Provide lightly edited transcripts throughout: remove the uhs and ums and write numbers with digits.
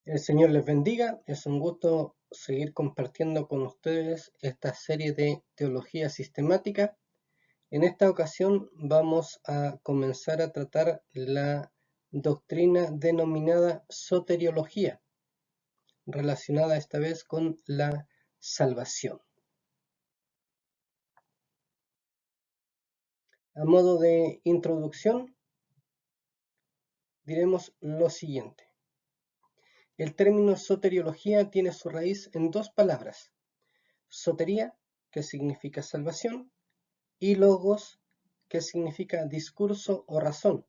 El Señor les bendiga. Es un gusto seguir compartiendo con ustedes esta serie de teología sistemática. En esta ocasión vamos a comenzar a tratar la doctrina denominada soteriología, relacionada esta vez con la salvación. A modo de introducción, diremos lo siguiente. El término soteriología tiene su raíz en dos palabras: sotería, que significa salvación, y logos, que significa discurso o razón.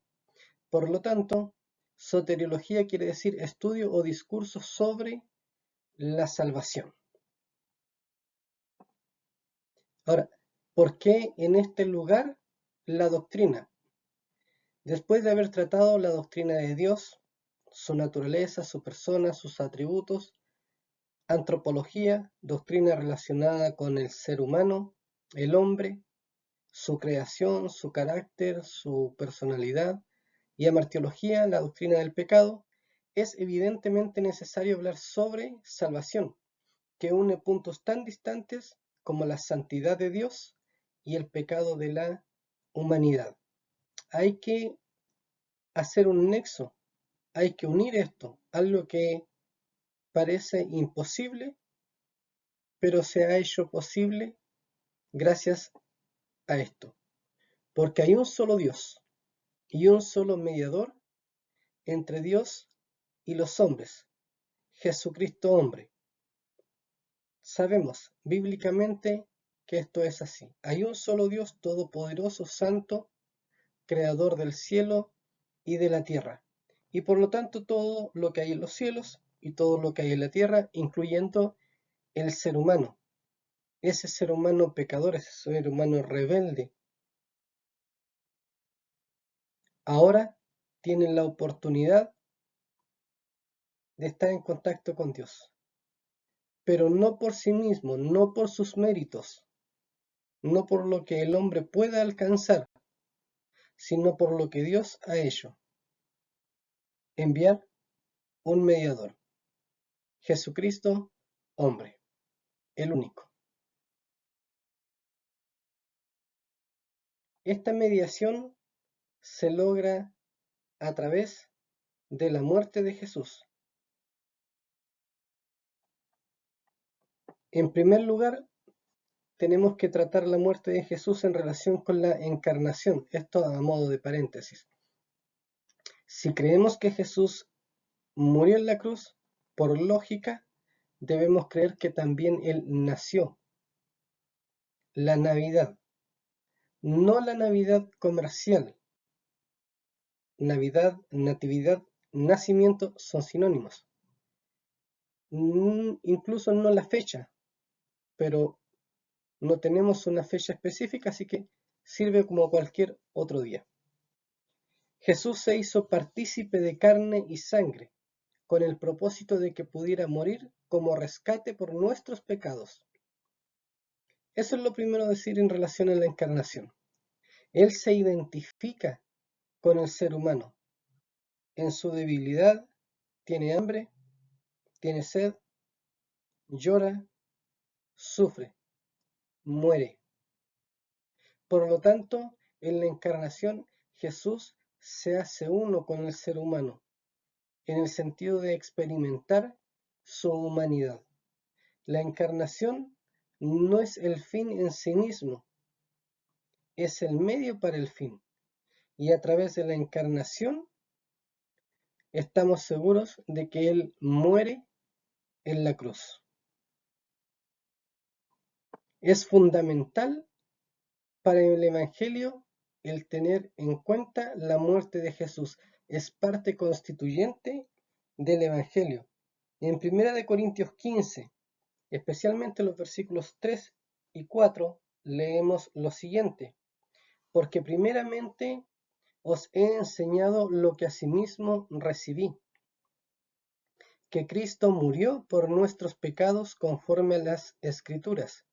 Por lo tanto, soteriología quiere decir estudio o discurso sobre la salvación. Ahora, ¿por qué en este lugar la doctrina? Después de haber tratado la doctrina de Dios, su naturaleza, su persona, sus atributos, antropología, doctrina relacionada con el ser humano, el hombre, su creación, su carácter, su personalidad, y amartiología, la doctrina del pecado, es evidentemente necesario hablar sobre salvación, que une puntos tan distantes como la santidad de Dios y el pecado de la humanidad. Hay que hacer un nexo, hay que unir esto, algo que parece imposible, pero se ha hecho posible gracias a esto, porque hay un solo Dios y un solo mediador entre Dios y los hombres, Jesucristo hombre. Sabemos bíblicamente que esto es así. Hay un solo Dios todopoderoso, santo, creador del cielo y de la tierra. Y por lo tanto todo lo que hay en los cielos y todo lo que hay en la tierra, incluyendo el ser humano. Ese ser humano pecador, ese ser humano rebelde, ahora tienen la oportunidad de estar en contacto con Dios. Pero no por sí mismo, no por sus méritos, no por lo que el hombre pueda alcanzar, sino por lo que Dios ha hecho: enviar un mediador, Jesucristo hombre, el único. Esta mediación se logra a través de la muerte de Jesús. En primer lugar, tenemos que tratar la muerte de Jesús en relación con la encarnación. Esto a modo de paréntesis. Si creemos que Jesús murió en la cruz, por lógica, debemos creer que también Él nació. La Navidad, no la Navidad comercial. Navidad, natividad, nacimiento son sinónimos. Incluso no la fecha, pero no tenemos una fecha específica, así que sirve como cualquier otro día. Jesús se hizo partícipe de carne y sangre, con el propósito de que pudiera morir como rescate por nuestros pecados. Eso es lo primero a decir en relación a la encarnación. Él se identifica con el ser humano. En su debilidad tiene hambre, tiene sed, llora, sufre, muere. Por lo tanto, en la encarnación Jesús se hace uno con el ser humano, en el sentido de experimentar su humanidad. La encarnación no es el fin en sí mismo, es el medio para el fin. Y a través de la encarnación estamos seguros de que Él muere en la cruz. Es fundamental para el Evangelio el tener en cuenta la muerte de Jesús. Es parte constituyente del Evangelio. En 1 Corintios 15, especialmente los versículos 3 y 4, leemos lo siguiente: porque primeramente os he enseñado lo que asimismo recibí, que Cristo murió por nuestros pecados conforme a las Escrituras,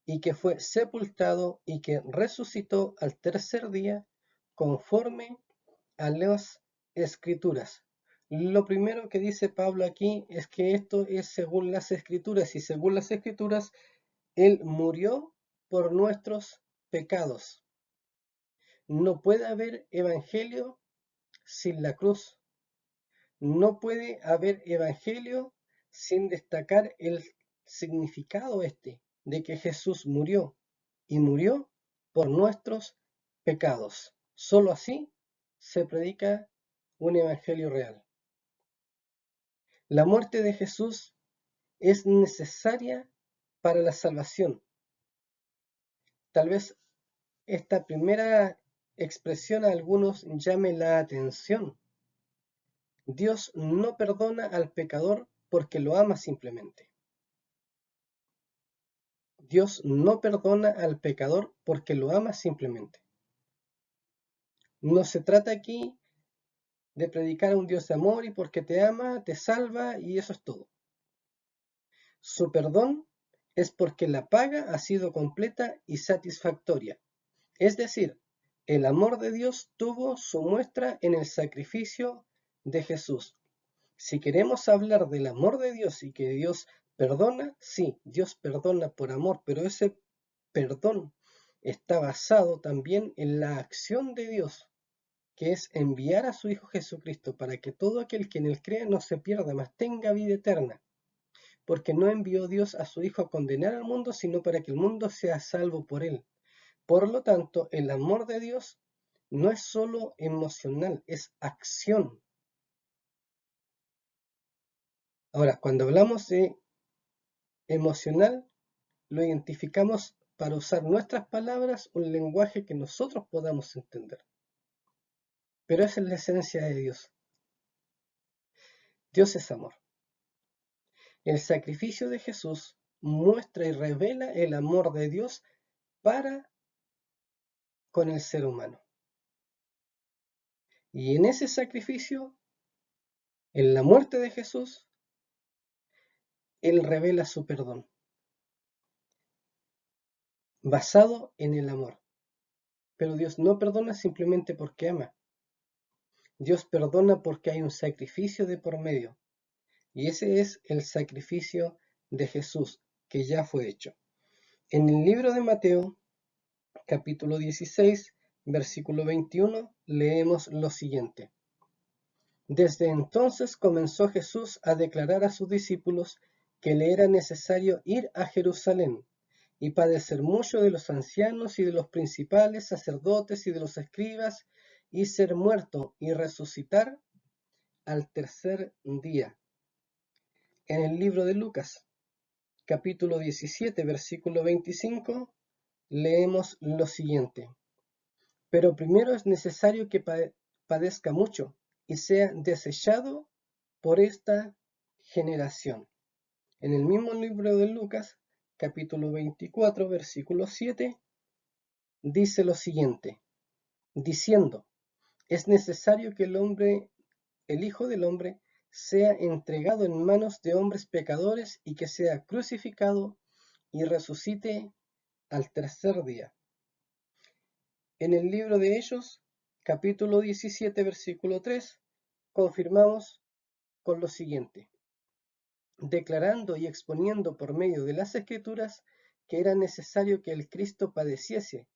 y que fue sepultado y que resucitó al tercer día conforme a las Escrituras. Lo primero que dice Pablo aquí es que esto es según las Escrituras, y según las Escrituras, Él murió por nuestros pecados. No puede haber evangelio sin la cruz. No puede haber evangelio sin destacar el significado de que Jesús murió y murió por nuestros pecados. Solo así se predica un evangelio real. La muerte de Jesús es necesaria para la salvación. Tal vez esta primera expresión a algunos llame la atención. Dios no perdona al pecador porque lo ama simplemente. Dios no perdona al pecador porque lo ama simplemente. No se trata aquí de predicar a un Dios de amor y porque te ama, te salva y eso es todo. Su perdón es porque la paga ha sido completa y satisfactoria. Es decir, el amor de Dios tuvo su muestra en el sacrificio de Jesús. Si queremos hablar del amor de Dios y que Dios perdona, sí, Dios perdona por amor, pero ese perdón está basado también en la acción de Dios, que es enviar a su Hijo Jesucristo para que todo aquel que en él crea no se pierda, mas tenga vida eterna. Porque no envió Dios a su Hijo a condenar al mundo, sino para que el mundo sea salvo por él. Por lo tanto, el amor de Dios no es solo emocional, es acción. Ahora, cuando hablamos de emocional, lo identificamos para usar nuestras palabras, un lenguaje que nosotros podamos entender. Pero esa es la esencia de Dios. Dios es amor. El sacrificio de Jesús muestra y revela el amor de Dios para con el ser humano. Y en ese sacrificio, en la muerte de Jesús, Él revela su perdón, basado en el amor. Pero Dios no perdona simplemente porque ama. Dios perdona porque hay un sacrificio de por medio. Y ese es el sacrificio de Jesús, que ya fue hecho. En el libro de Mateo, capítulo 16, versículo 21, leemos lo siguiente. Desde entonces comenzó Jesús a declarar a sus discípulos que le era necesario ir a Jerusalén y padecer mucho de los ancianos y de los principales sacerdotes y de los escribas, y ser muerto y resucitar al tercer día. En el libro de Lucas, capítulo 17, versículo 25, leemos lo siguiente. Pero primero es necesario que padezca mucho y sea desechado por esta generación. En el mismo libro de Lucas, capítulo 24, versículo 7, dice lo siguiente, diciendo, es necesario que el Hijo del Hombre, sea entregado en manos de hombres pecadores y que sea crucificado y resucite al tercer día. En el libro de Hechos, capítulo 17, versículo 3, confirmamos con lo siguiente, declarando y exponiendo por medio de las Escrituras que era necesario que el Cristo padeciese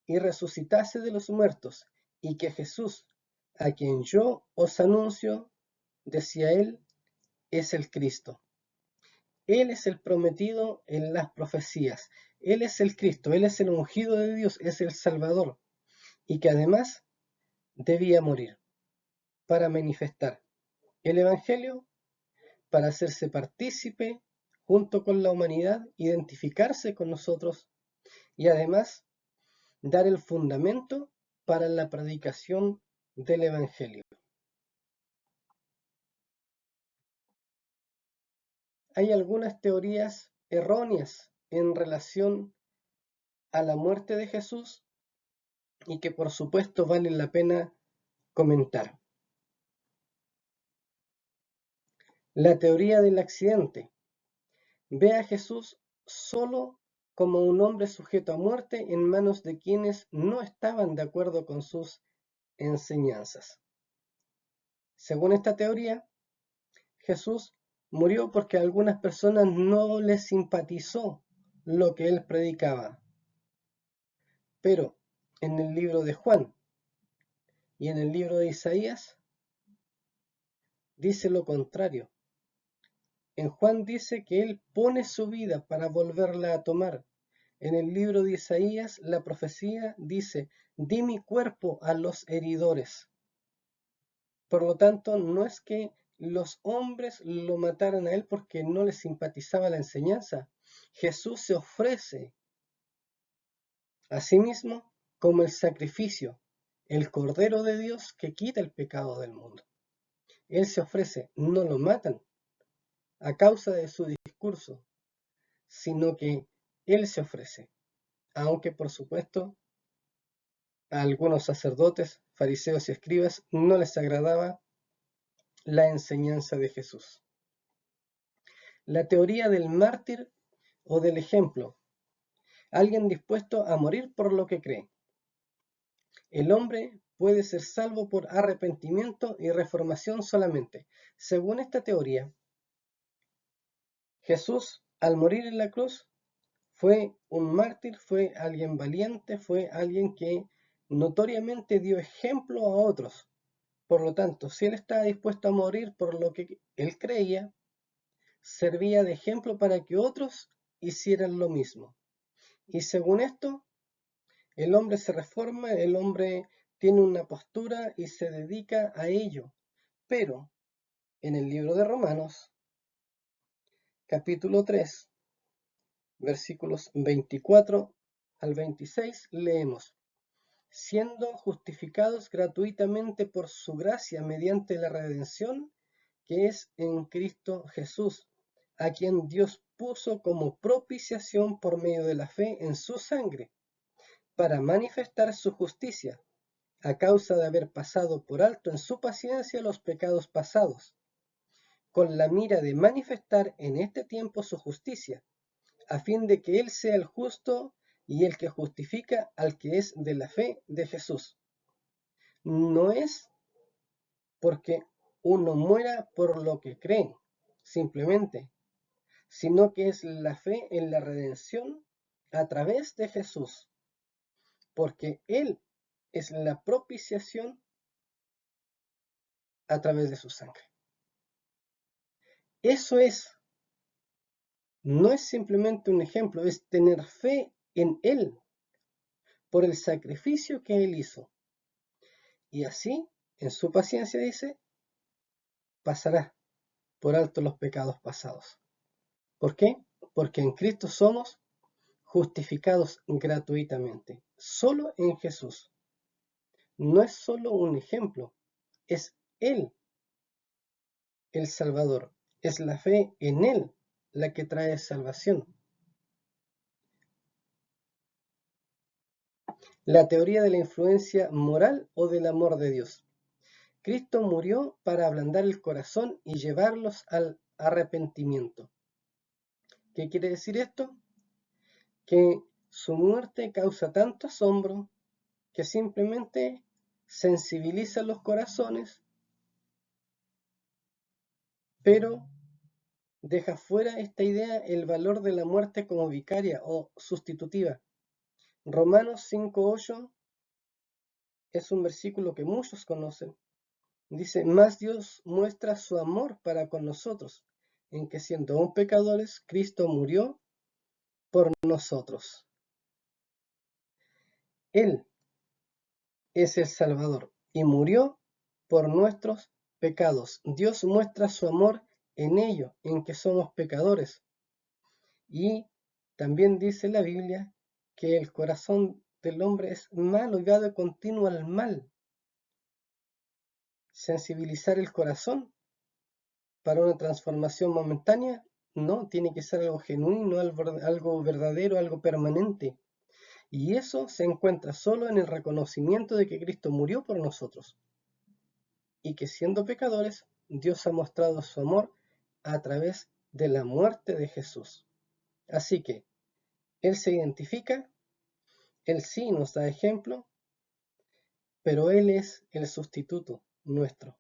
y resucitase de los muertos, y que Jesús, a quien yo os anuncio, decía él, es el Cristo. Él es el prometido en las profecías. Él es el Cristo, Él es el ungido de Dios, es el Salvador, y que además debía morir para manifestar el Evangelio, para hacerse partícipe junto con la humanidad, identificarse con nosotros y además dar el fundamento para la predicación del Evangelio. Hay algunas teorías erróneas en relación a la muerte de Jesús y que por supuesto valen la pena comentar. La teoría del accidente ve a Jesús solo como un hombre sujeto a muerte en manos de quienes no estaban de acuerdo con sus enseñanzas. Según esta teoría, Jesús murió porque a algunas personas no les simpatizó lo que él predicaba. Pero en el libro de Juan y en el libro de Isaías dice lo contrario. En Juan dice que él pone su vida para volverla a tomar. En el libro de Isaías la profecía dice, di mi cuerpo a los heridores. Por lo tanto, no es que los hombres lo mataran a él porque no les simpatizaba la enseñanza. Jesús se ofrece a sí mismo como el sacrificio, el Cordero de Dios que quita el pecado del mundo. Él se ofrece, no lo matan a causa de su discurso, sino que él se ofrece, aunque por supuesto a algunos sacerdotes, fariseos y escribas no les agradaba la enseñanza de Jesús. La teoría del mártir o del ejemplo, alguien dispuesto a morir por lo que cree. El hombre puede ser salvo por arrepentimiento y reformación solamente. Según esta teoría, Jesús, al morir en la cruz, fue un mártir, fue alguien valiente, fue alguien que notoriamente dio ejemplo a otros. Por lo tanto, si él estaba dispuesto a morir por lo que él creía, servía de ejemplo para que otros hicieran lo mismo. Y según esto, el hombre se reforma, el hombre tiene una postura y se dedica a ello. Pero en el libro de Romanos, capítulo 3, versículos 24 al 26, leemos, siendo justificados gratuitamente por su gracia mediante la redención que es en Cristo Jesús, a quien Dios puso como propiciación por medio de la fe en su sangre, para manifestar su justicia, a causa de haber pasado por alto en su paciencia los pecados pasados, con la mira de manifestar en este tiempo su justicia, a fin de que Él sea el justo y el que justifica al que es de la fe de Jesús. No es porque uno muera por lo que cree, simplemente, sino que es la fe en la redención a través de Jesús, porque Él es la propiciación a través de su sangre. Eso es, no es simplemente un ejemplo, es tener fe en Él por el sacrificio que Él hizo. Y así, en su paciencia dice, pasará por alto los pecados pasados. ¿Por qué? Porque en Cristo somos justificados gratuitamente, solo en Jesús. No es solo un ejemplo, es Él el Salvador, es la fe en Él la que trae salvación. La teoría de la influencia moral o del amor de Dios. Cristo murió para ablandar el corazón y llevarlos al arrepentimiento. ¿Qué quiere decir esto? Que su muerte causa tanto asombro que simplemente sensibiliza los corazones, pero deja fuera esta idea el valor de la muerte como vicaria o sustitutiva. Romanos 5:8 es un versículo que muchos conocen. Dice, más Dios muestra su amor para con nosotros, en que siendo aún pecadores, Cristo murió por nosotros. Él es el Salvador y murió por nuestros pecados. Dios muestra su amor en ello, en que somos pecadores. Y también dice la Biblia que el corazón del hombre es malo y va de continuo al mal. Sensibilizar el corazón para una transformación momentánea, no, tiene que ser algo genuino, algo verdadero, algo permanente. Y eso se encuentra solo en el reconocimiento de que Cristo murió por nosotros y que siendo pecadores, Dios ha mostrado su amor a través de la muerte de Jesús. Así que Él se identifica, Él sí nos da ejemplo, pero Él es el sustituto nuestro.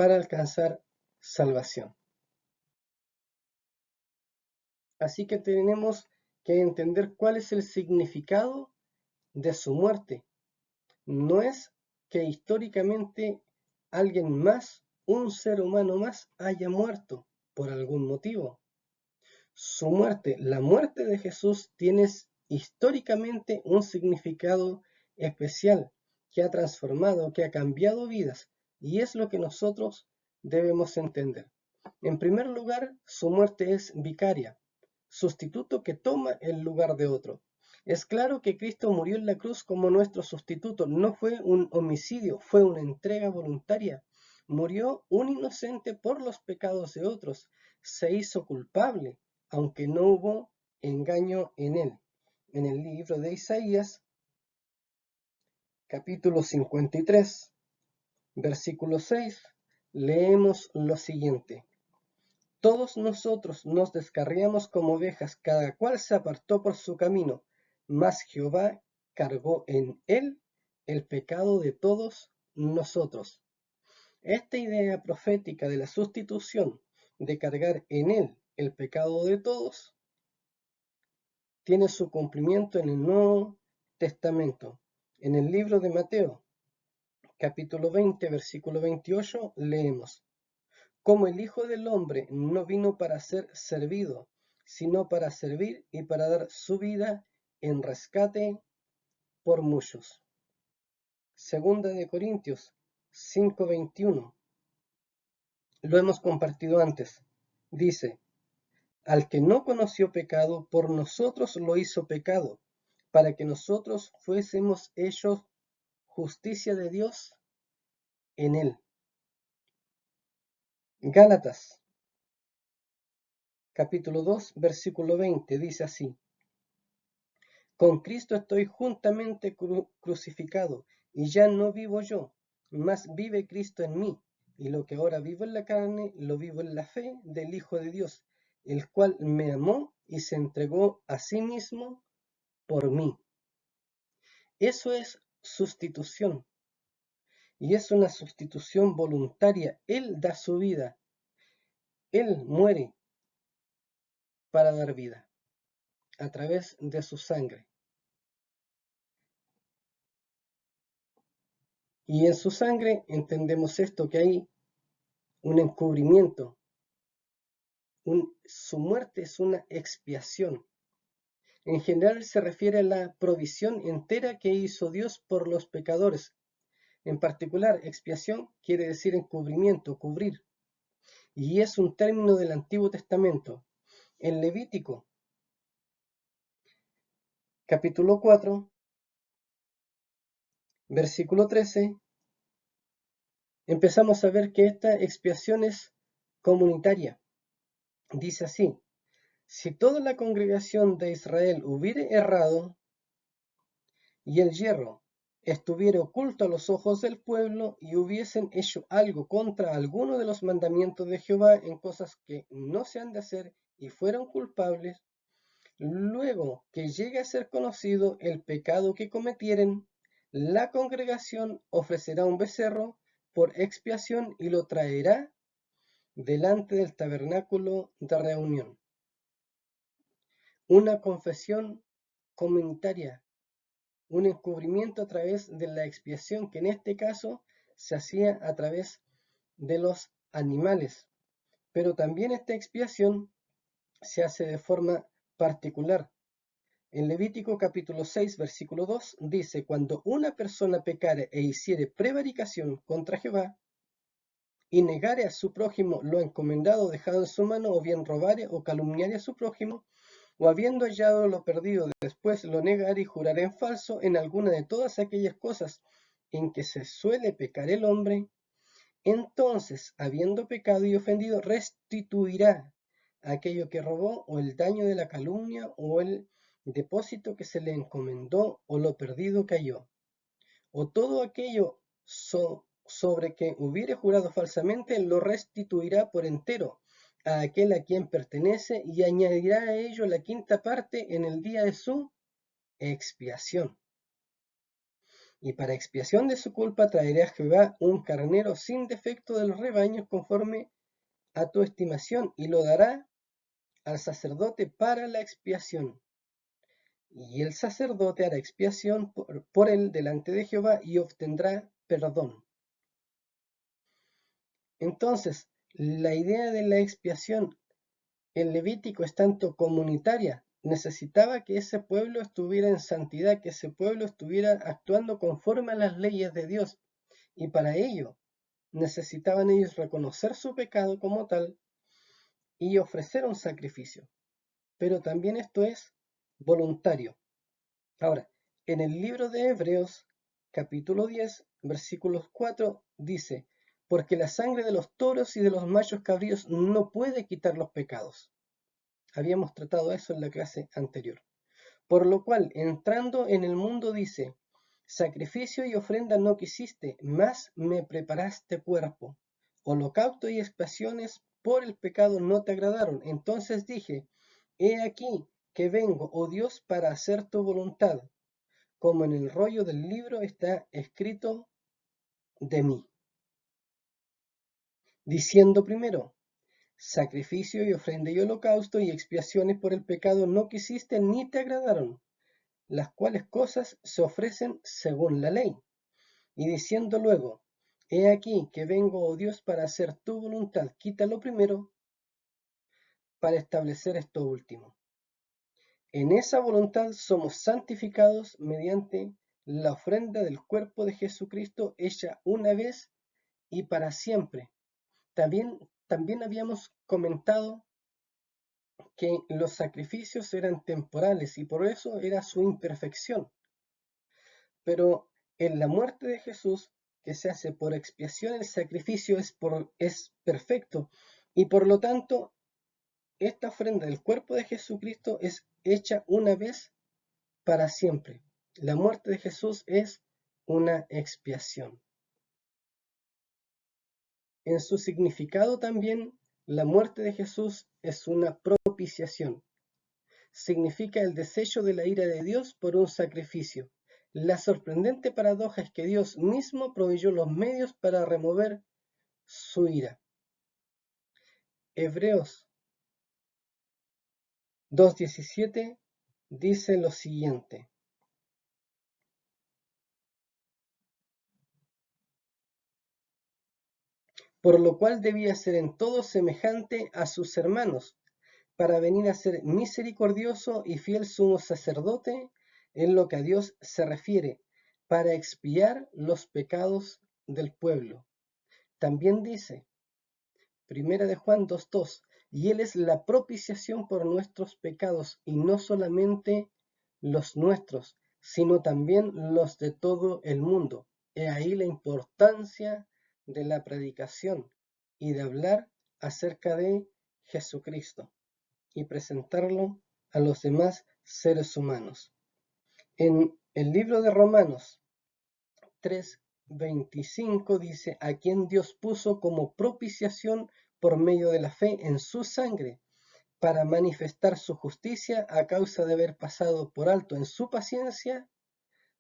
para alcanzar salvación. Así que tenemos que entender cuál es el significado de su muerte. No es que históricamente alguien más, un ser humano más, haya muerto por algún motivo. Su muerte, la muerte de Jesús, tiene históricamente un significado especial que ha transformado, que ha cambiado vidas, y es lo que nosotros debemos entender. En primer lugar, su muerte es vicaria, sustituto que toma el lugar de otro. Es claro que Cristo murió en la cruz como nuestro sustituto, no fue un homicidio, fue una entrega voluntaria. Murió un inocente por los pecados de otros, se hizo culpable, aunque no hubo engaño en él. En el libro de Isaías, capítulo 53, versículo 6, leemos lo siguiente. Todos nosotros nos descarriamos como ovejas, cada cual se apartó por su camino, mas Jehová cargó en él el pecado de todos nosotros. Esta idea profética de la sustitución, de cargar en él el pecado de todos, tiene su cumplimiento en el Nuevo Testamento. En el libro de Mateo, capítulo 20, versículo 28, leemos: Como el Hijo del Hombre no vino para ser servido, sino para servir y para dar su vida en rescate por muchos. Segunda de Corintios 5:21. Lo hemos compartido antes. Dice: Al que no conoció pecado, por nosotros lo hizo pecado, para que nosotros fuésemos hechos justicia de Dios en él. Gálatas, capítulo 2, versículo 20, dice así: Con Cristo estoy juntamente crucificado, y ya no vivo yo, mas vive Cristo en mí, y lo que ahora vivo en la carne, lo vivo en la fe del Hijo de Dios, el cual me amó y se entregó a sí mismo por mí. Eso es sustitución, y es una sustitución voluntaria. Él da su vida, Él muere para dar vida a través de su sangre. Y en su sangre entendemos esto, que hay un encubrimiento. Su muerte es una expiación. En general se refiere a la provisión entera que hizo Dios por los pecadores. En particular, expiación quiere decir encubrimiento, cubrir. Y es un término del Antiguo Testamento. En Levítico, capítulo 4, versículo 13, empezamos a ver que esta expiación es comunitaria. Dice así: Si toda la congregación de Israel hubiere errado, y el hierro estuviere oculto a los ojos del pueblo, y hubiesen hecho algo contra alguno de los mandamientos de Jehová en cosas que no se han de hacer, y fueron culpables, luego que llegue a ser conocido el pecado que cometieren, la congregación ofrecerá un becerro por expiación y lo traerá delante del tabernáculo de reunión. Una confesión comunitaria, un encubrimiento a través de la expiación, que en este caso se hacía a través de los animales. Pero también esta expiación se hace de forma particular. En Levítico capítulo 6, versículo 2 dice: Cuando una persona pecare e hiciere prevaricación contra Jehová, y negare a su prójimo lo encomendado dejado en su mano, o bien robare o calumniare a su prójimo, o habiendo hallado lo perdido, después lo negare y jurare en falso en alguna de todas aquellas cosas en que se suele pecar el hombre, entonces, habiendo pecado y ofendido, restituirá aquello que robó, o el daño de la calumnia, o el depósito que se le encomendó, o lo perdido que halló, o todo aquello sobre que hubiere jurado falsamente, lo restituirá por entero a aquel a quien pertenece, y añadirá a ello la quinta parte en el día de su expiación. Y para expiación de su culpa traeré a Jehová un carnero sin defecto de los rebaños conforme a tu estimación, y lo dará al sacerdote para la expiación. Y el sacerdote hará expiación por él delante de Jehová y obtendrá perdón. Entonces, la idea de la expiación en Levítico es tanto comunitaria. Necesitaba que ese pueblo estuviera en santidad, que ese pueblo estuviera actuando conforme a las leyes de Dios. Y para ello necesitaban ellos reconocer su pecado como tal y ofrecer un sacrificio. Pero también esto es voluntario. Ahora, en el libro de Hebreos, capítulo 10, versículos 4, dice, porque la sangre de los toros y de los machos cabríos no puede quitar los pecados. Habíamos tratado eso en la clase anterior. Por lo cual, entrando en el mundo, dice, sacrificio y ofrenda no quisiste, mas me preparaste cuerpo. Holocausto y expiaciones por el pecado no te agradaron. Entonces dije, he aquí que vengo, oh Dios, para hacer tu voluntad, como en el rollo del libro está escrito de mí. Diciendo primero, sacrificio y ofrenda y holocausto y expiaciones por el pecado no quisiste ni te agradaron, las cuales cosas se ofrecen según la ley. Y diciendo luego, he aquí que vengo, oh Dios, para hacer tu voluntad, quítalo primero para establecer esto último. En esa voluntad somos santificados mediante la ofrenda del cuerpo de Jesucristo hecha una vez y para siempre. También habíamos comentado que los sacrificios eran temporales y por eso era su imperfección. Pero en la muerte de Jesús, que se hace por expiación, el sacrificio es perfecto y por lo tanto esta ofrenda del cuerpo de Jesucristo es hecha una vez para siempre. La muerte de Jesús es una expiación. En su significado también, la muerte de Jesús es una propiciación. Significa el desecho de la ira de Dios por un sacrificio. La sorprendente paradoja es que Dios mismo proveyó los medios para remover su ira. Hebreos 2:17 dice lo siguiente. Por lo cual debía ser en todo semejante a sus hermanos, para venir a ser misericordioso y fiel sumo sacerdote en lo que a Dios se refiere, para expiar los pecados del pueblo. También dice, Primera de Juan 2:2, y Él es la propiciación por nuestros pecados, y no solamente los nuestros, sino también los de todo el mundo. He ahí la importancia de la predicación y de hablar acerca de Jesucristo y presentarlo a los demás seres humanos. En el libro de Romanos 3:25 dice, a quien Dios puso como propiciación por medio de la fe en su sangre, para manifestar su justicia a causa de haber pasado por alto en su paciencia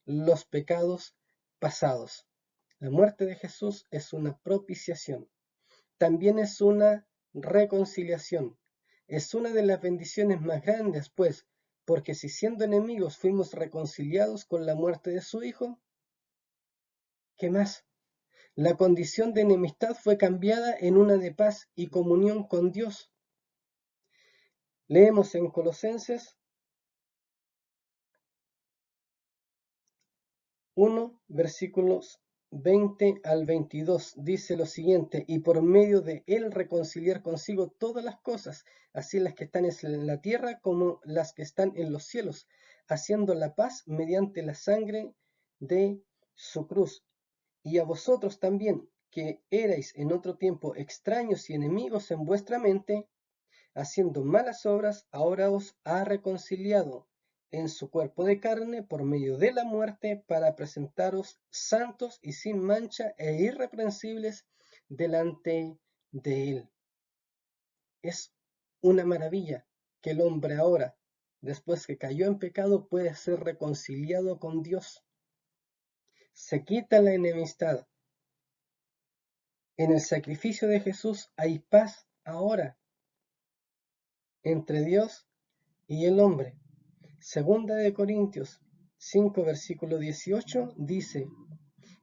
los pecados pasados. La muerte de Jesús es una propiciación. También es una reconciliación. Es una de las bendiciones más grandes, pues, porque si siendo enemigos fuimos reconciliados con la muerte de su Hijo, ¿qué más? La condición de enemistad fue cambiada en una de paz y comunión con Dios. Leemos en Colosenses 1, versículos 20 al 22, dice lo siguiente, y por medio de él reconciliar consigo todas las cosas, así las que están en la tierra como las que están en los cielos, haciendo la paz mediante la sangre de su cruz. Y a vosotros también, que erais en otro tiempo extraños y enemigos en vuestra mente, haciendo malas obras, ahora os ha reconciliado en su cuerpo de carne por medio de la muerte para presentaros santos y sin mancha e irreprensibles delante de él. Es una maravilla que el hombre ahora, después que cayó en pecado, puede ser reconciliado con Dios. Se quita la enemistad. En el sacrificio de Jesús hay paz ahora entre Dios y el hombre. Segunda de Corintios 5, versículo 18 dice: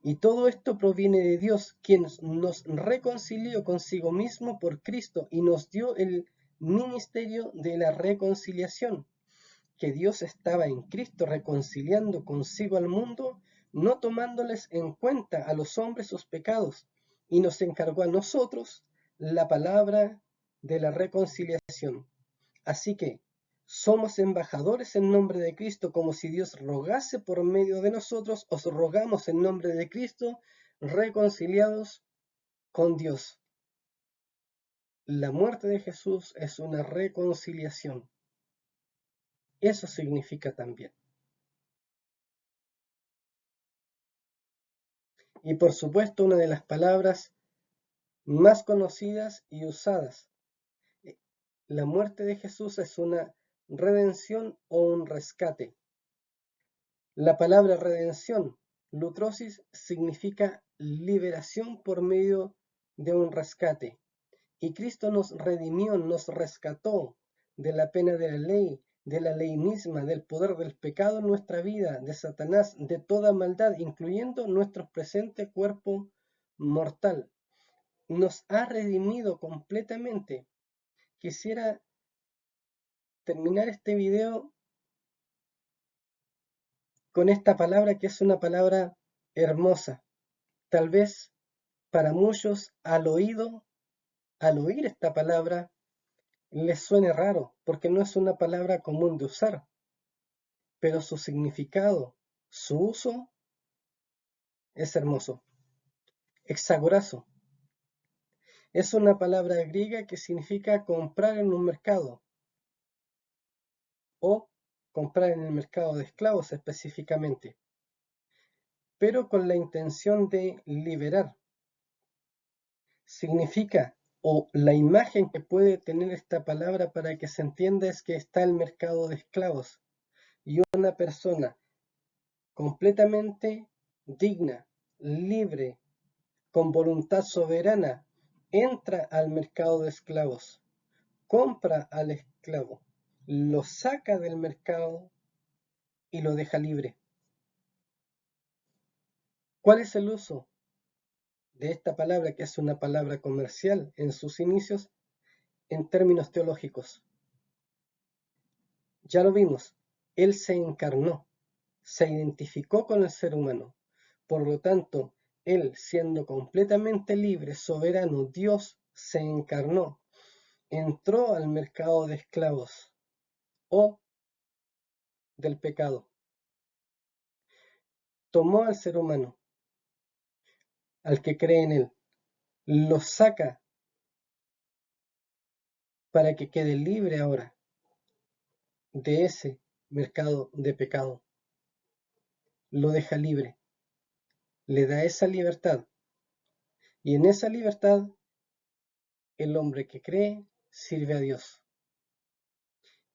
y todo esto proviene de Dios, quien nos reconcilió consigo mismo por Cristo y nos dio el ministerio de la reconciliación, que Dios estaba en Cristo reconciliando consigo al mundo, no tomándoles en cuenta a los hombres sus pecados, y nos encargó a nosotros la palabra de la reconciliación. Así que somos embajadores en nombre de Cristo, como si Dios rogase por medio de nosotros. Os rogamos en nombre de Cristo, reconciliados con Dios. La muerte de Jesús es una reconciliación. Eso significa también. Y por supuesto, una de las palabras más conocidas y usadas. La muerte de Jesús es una redención o un rescate. La palabra redención, lutrosis, significa liberación por medio de un rescate. Y Cristo nos redimió, nos rescató de la pena de la ley misma, del poder del pecado en nuestra vida, de Satanás, de toda maldad, incluyendo nuestro presente cuerpo mortal. Nos ha redimido completamente. Quisiera terminar este video con esta palabra, que es una palabra hermosa. Tal vez para muchos al oír esta palabra, les suene raro, porque no es una palabra común de usar, pero su significado, su uso es hermoso. Exagorazo es una palabra griega que significa comprar en un mercado o comprar en el mercado de esclavos específicamente, pero con la intención de liberar. Significa, o la imagen que puede tener esta palabra para que se entienda, es que está el mercado de esclavos y una persona completamente digna, libre, con voluntad soberana, entra al mercado de esclavos, compra al esclavo, lo saca del mercado y lo deja libre. ¿Cuál es el uso de esta palabra, que es una palabra comercial en sus inicios, en términos teológicos? Ya lo vimos, Él se encarnó, se identificó con el ser humano. Por lo tanto, Él, siendo completamente libre, soberano, Dios, se encarnó, entró al mercado de esclavos o del pecado. Tomó al ser humano, al que cree en Él, lo saca para que quede libre ahora de ese mercado de pecado. Lo deja libre, le da esa libertad. Y en esa libertad, el hombre que cree sirve a Dios.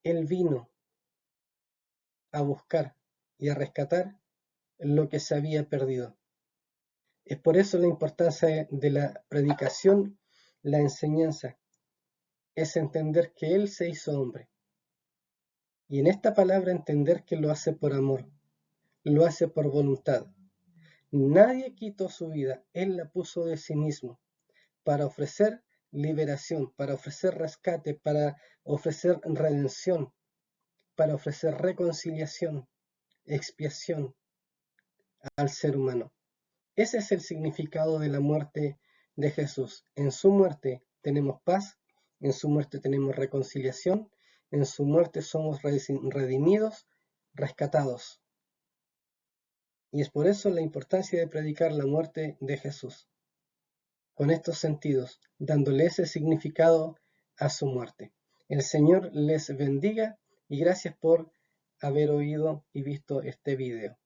Él vino a buscar y a rescatar lo que se había perdido. Es por eso la importancia de la predicación, la enseñanza, es entender que Él se hizo hombre. Y en esta palabra entender que lo hace por amor, lo hace por voluntad. Nadie quitó su vida, Él la puso de sí mismo para ofrecer liberación, para ofrecer rescate, para ofrecer redención, para ofrecer reconciliación, expiación al ser humano. Ese es el significado de la muerte de Jesús. En su muerte tenemos paz, en su muerte tenemos reconciliación, en su muerte somos redimidos, rescatados. Y es por eso la importancia de predicar la muerte de Jesús, con estos sentidos, dándole ese significado a su muerte. El Señor les bendiga y gracias por haber oído y visto este video.